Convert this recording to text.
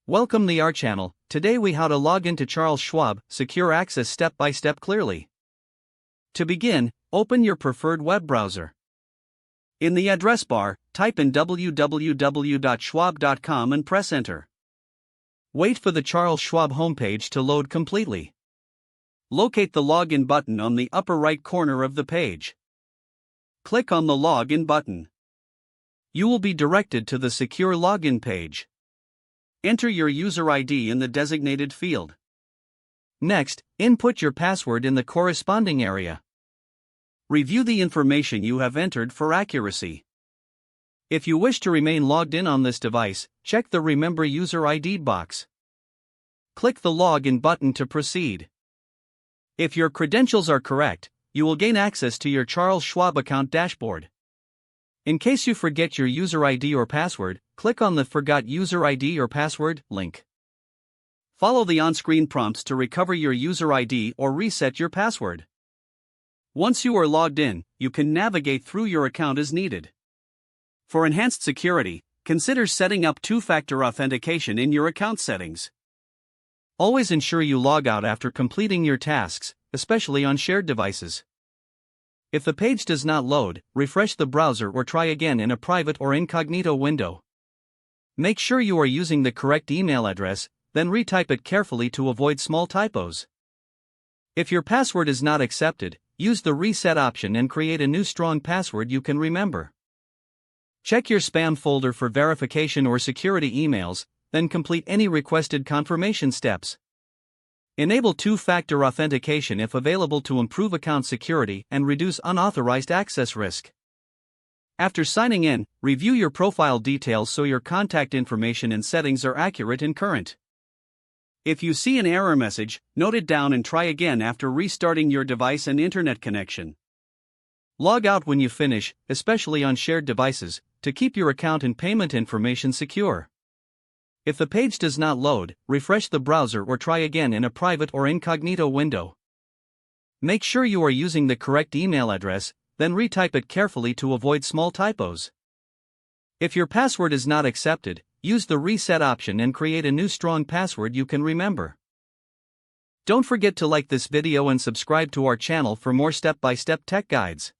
Welcome to our channel. Today we how to log into Charles Schwab Secure Access step by step clearly. To begin, open your preferred web browser. In the address bar, type in www.schwab.com and press enter. Wait for the Charles Schwab homepage to load completely. Locate the login button on the upper right corner of the page. Click on the login button. You will be directed to the secure login page. Enter your user ID in the designated field. Next, input your password in the corresponding area. Review the information you have entered for accuracy. If you wish to remain logged in on this device, check the Remember User ID box. Click the Login button to proceed. If your credentials are correct, you will gain access to your Charles Schwab account dashboard. In case you forget your user ID or password, click on the Forgot User ID or Password link. Follow the on-screen prompts to recover your user ID or reset your password. Once you are logged in, you can navigate through your account as needed. For enhanced security, consider setting up two-factor authentication in your account settings. Always ensure you log out after completing your tasks, especially on shared devices. If the page does not load, refresh the browser or try again in a private or incognito window. Make sure you are using the correct email address, then retype it carefully to avoid small typos. If your password is not accepted, use the reset option and create a new strong password you can remember. Check your spam folder for verification or security emails, then complete any requested confirmation steps. Enable two-factor authentication if available to improve account security and reduce unauthorized access risk. After signing in, review your profile details so your contact information and settings are accurate and current. If you see an error message, note it down and try again after restarting your device and internet connection. Log out when you finish, especially on shared devices, to keep your account and payment information secure. If the page does not load, refresh the browser or try again in a private or incognito window. Make sure you are using the correct email address, then retype it carefully to avoid small typos. If your password is not accepted, use the reset option and create a new strong password you can remember. Don't forget to like this video and subscribe to our channel for more step-by-step tech guides.